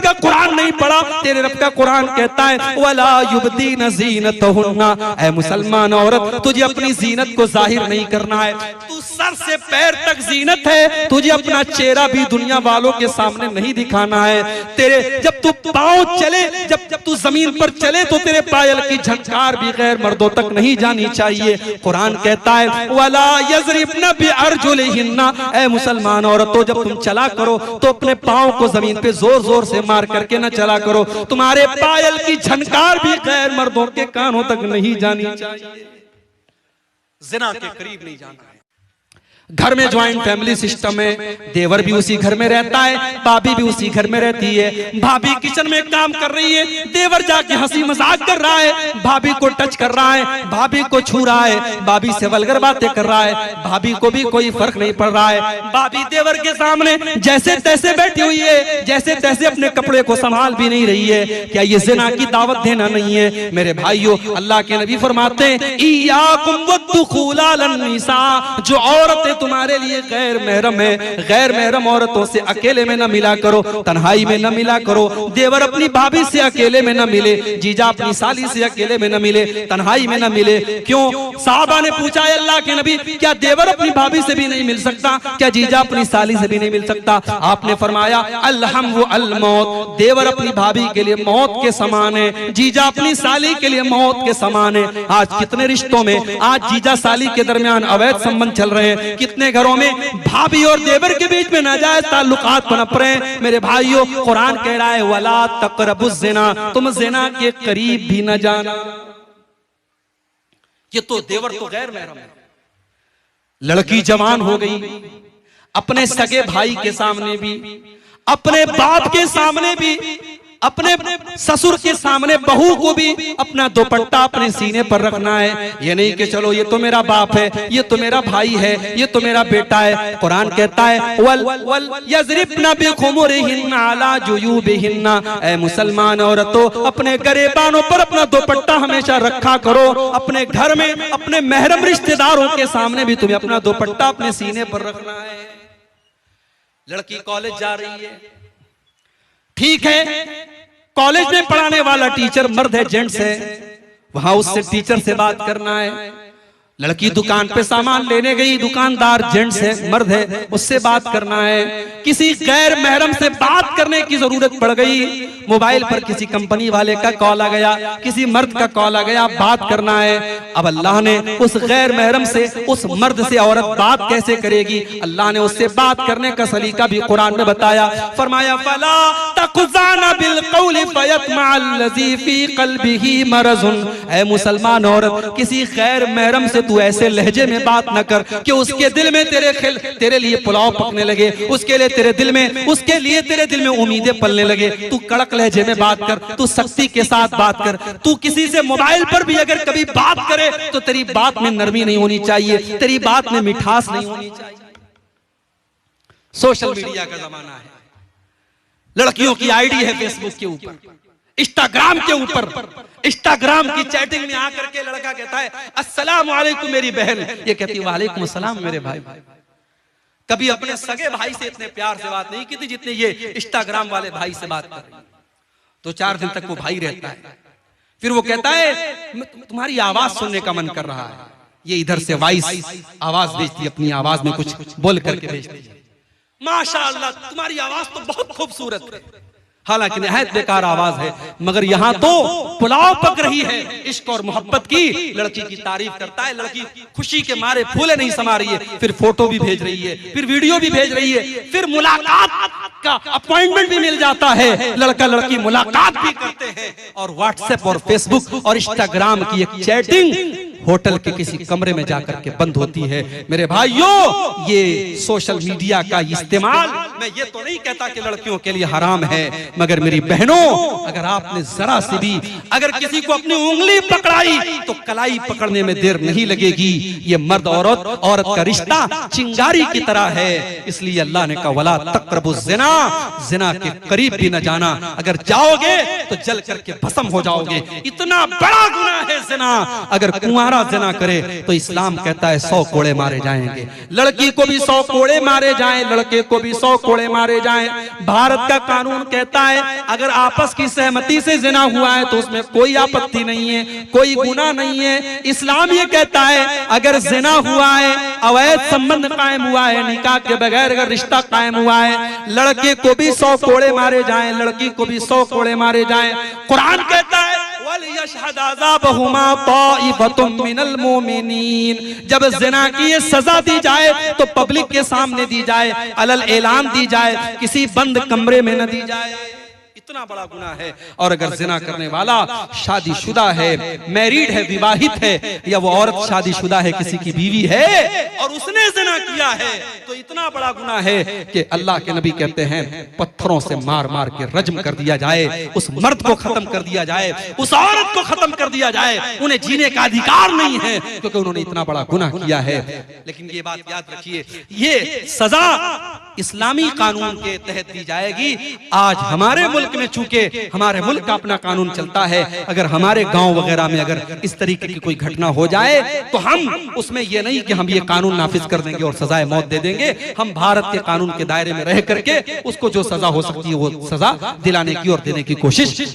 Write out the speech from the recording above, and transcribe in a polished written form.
का कुरान नहीं पढ़ा? तेरे रब का कुरान कहता है वला युबदीन ज़ीनतहुन्ना, ऐ मुसलमान औरत तुझे अपनी जीनत को जाहिर नहीं करना है। तू सर से पैर तक जीनत है, तुझे अपना चेहरा भी दुनिया वालों के सामने नहीं दिखाना है। तेरे जब तू पाँव चले, जब तू जमीन पर चले तो तेरे पायल की झंकार भी गैर मर्दों तक नहीं जानी चाहिए। कुरान कहता है वला यज़रिबना बिअरजुलिहिन्ना, ऐ मुसलमान औरतों जब तुम चला करो तो अपने पाँव को जमीन पे जोर जोर से मार करके न चला करो। तुम्हारे पायल की झनकार भी गैर मर्दों के कानों तक नहीं जानी चाहिए। ज़िना के करीब नहीं जाना है। घर में ज्वाइंट फैमिली सिस्टम है, देवर भी उसी घर में रहता है, भाभी भी उसी घर में रहती है। भाभी किचन में काम कर रही है, देवर जाके हंसी मजाक कर रहा है, भाभी को टच कर रहा है, भाभी को छू रहा है, भाभी से वल्गर बातें कर रहा है, भाभी को भी कोई फर्क नहीं पड़ रहा है। भाभी देवर के सामने जैसे तैसे बैठी हुई है, जैसे तैसे अपने कपड़े को संभाल भी नहीं रही है। क्या ये ज़िना की दावत देना नहीं है? मेरे भाइयों, अल्लाह के नबी फरमाते हैं इय्याकुम वद्दुखूल अलन निसा, जो औरतें तुम्हारे लिए गैर महरम है, गैर महरम औरतों से अकेले में न मिला करो, तन्हाई में न मिला करो। देवर अपनी भाभी से अकेले में न मिले, जीजा अपनी साली से अकेले में न मिले, तन्हाई में न मिले। क्यों? साहबा ने पूछा अल्लाह के नबी क्या देवर अपनी भाभी से भी नहीं मिल सकता? क्या जीजा अपनी साली से भी नहीं मिल सकता? आपने फरमाया अलहम व अलमौत, देवर अपनी भाभी के लिए मौत के समान है, जीजा अपनी साली के लिए मौत के समान है। आज कितने रिश्तों में आज जीजा साली के दरमियान अवैध संबंध चल रहे हैं, कितने घरों में भाभी और देवर के बीच में नाजायज ताल्लुकात पनप रहे हैं। मेरे भाइयों, कुरान कह रहा है वला तक़रबुज़ ज़िना, तुम ज़िना के करीब भी न जाना। ये तो देवर तो गैर महरम है। लड़की जवान हो गई, अपने सगे भाई के सामने भी, अपने बाप के सामने भी, अपने ससुर के सामने बहू को भी अपना दुपट्टा अपने सीने पर रखना है। ये नहीं कि चलो ये तो मेरा बाप है, ये तो मेरा भाई है, ये तो मेरा बेटा है। कुरान कहता है वल यज़रिबना बिखुमुरिहिन्ना अला जुयूबिहिन्ना, ऐ मुसलमान औरतों अपने गरेबानों पर अपना दुपट्टा हमेशा रखा करो। अपने घर में अपने महरम रिश्तेदारों के सामने भी तुम्हें अपना दुपट्टा अपने सीने पर रखना है। लड़की कॉलेज जा रही है, ठीक है, कॉलेज में पढ़ाने वाला टीचर मर्द है, जेंट्स है, वहां उससे टीचर से बात करना है। लड़की दुकान पे सामान लेने गई, दुकानदार जेंट्स है, मर्द है, उससे बात करना है। किसी गैर महरम से बात करने की जरूरत पड़ गई, मोबाइल पर किसी कंपनी वाले का कॉल आ गया, किसी मर्द का कॉल आ गया, बात करना है। अब अल्लाह ने उस गैर महरम से, उस मर्द से औरत बात कैसे करेगी? अल्लाह ने उससे बात करने का सलीका भी कुरान में बताया। फरमाया फला तक़ज़ाना बिल क़ौलि फ़यत्मअल्लज़ी फ़ी क़ल्बिही मरज़ुन, ऐ मुसलमान औरत किसी गैर महरम से तू ऐसे लहजे में बात न कर कि उसके दिल में तेरे लिए पुलाव पकने लगे, उसके लिए तेरे दिल में उम्मीदें पलने लगे। तू कड़क लहजे में बात कर, तू सख्ती के साथ बात कर। तू किसी से मोबाइल पर भी अगर कभी बात करे तो तेरी बात में नरमी नहीं होनी चाहिए, तेरी बात में मिठास नहीं होनी चाहिए। सोशल मीडिया का जमाना है, लड़कियों की आईडी है फेसबुक के ऊपर, इंस्टाग्राम के ऊपर, इंस्टाग्राम की चैटिंग में आकर के लड़का कहता है अस्सलाम वालेकुम मेरी बहन, ये कहती है वालेकुम अस्सलाम मेरे भाई। कभी अपने सगे भाई से इतने प्यार से बात नहीं की थी जितने ये इंस्टाग्राम वाले भाई से बात कर रही। तो 4 दिन तक वो भाई रहता है, फिर वो कहता है तुम्हारी आवाज सुनने का मन कर रहा है। ये इधर से वॉइस आवाज भेजती, अपनी आवाज में कुछ बोल करके भेजती है। माशाअल्लाह तुम्हारी आवाज तो बहुत खूबसूरत है, हालांकि निहायत बेकार आवाज है, मगर यहाँ तो पुलाव पक रही है। इश्क और मोहब्बत की लड़की की तारीफ करता है, लड़की खुशी के मारे फूले नहीं समा रही है, फिर फोटो भी भेज रही है, फिर वीडियो भी भेज रही है, फिर मुलाकात का अपॉइंटमेंट भी मिल जाता है, लड़का लड़की मुलाकात भी करते हैं। और व्हाट्सएप और फेसबुक और इंस्टाग्राम की एक चैटिंग होटल के किसी कमरे में जाकर के बंद होती है। मेरे भाइयों, ये सोशल मीडिया का इस्तेमाल, मैं ये तो नहीं कहता कि लड़कियों के लिए हराम है, मगर मेरी बहनों अगर आपने जरा से भी अगर किसी को अपनी उंगली पकड़ाई तो कलाई पकड़ने में देर नहीं लगेगी। ये मर्द औरत का रिश्ता चिंगारी की तरह है, इसलिए अल्लाह ने कहा वला तक़रबुज़ ज़िना, ज़िना के करीब भी न जाना। अगर जाओगे तो जल करके भस्म हो जाओगे। इतना बड़ा गुनाह है ज़िना। अगर कुंवारा हमारा जिना करे तो इस्लाम कहता है 100 कोड़े मारे जाएंगे। लड़की को भी 100 कोड़े मारे जाएं, लड़के को भी 100 कोड़े मारे जाएं। भारत का कानून कहता है अगर आपस की सहमति से जिना हुआ है तो उसमें कोई आपत्ति नहीं है, कोई गुनाह नहीं है। इस्लाम ये कहता है अगर जिना हुआ है, अवैध संबंध कायम हुआ है, निकाह के बगैर अगर रिश्ता कायम हुआ है, लड़के को भी 100 कोड़े मारे जाएं, लड़की को भी 100 कोड़े मारे जाएं। कुरान कहता है जब जिना की ये सजा दी जाए तो पब्लिक के सामने दी जाए, अलल ऐलान दी जाए, किसी बंद कमरे में न दी जाए। इतना बड़ा गुनाह है। और अगर जिना करने वाला शादीशुदा है, मैरिड है, विवाहित है, या वो औरत शादीशुदा है, किसी की बीवी है और उसने जिना किया है, तो इतना बड़ा गुनाह है कि अल्लाह के नबी कहते हैं पत्थरों से मार मार के रज्म कर दिया जाए, उस मर्द को खत्म कर दिया जाए, उस औरत को खत्म कर दिया जाए। उन्हें जीने का अधिकार नहीं है क्योंकि उन्होंने इतना बड़ा गुनाह किया है। लेकिन ये बात याद रखिए, ये सजा इस्लामी कानून के तहत दी जाएगी। आज हमारे मुल्क में चूंकि हमारे मुल्क का अपना कानून चलता है, अगर हमारे गांव वगैरह में अगर इस तरीके की कोई घटना हो जाए तो हम उसमें ये नहीं कि हम ये कानून नाफिज कर देंगे और सजाए मौत दे देंगे। हम भारत के कानून के दायरे में रह करके उसको जो सजा हो सकती है वो सजा दिलाने की और देने की कोशिश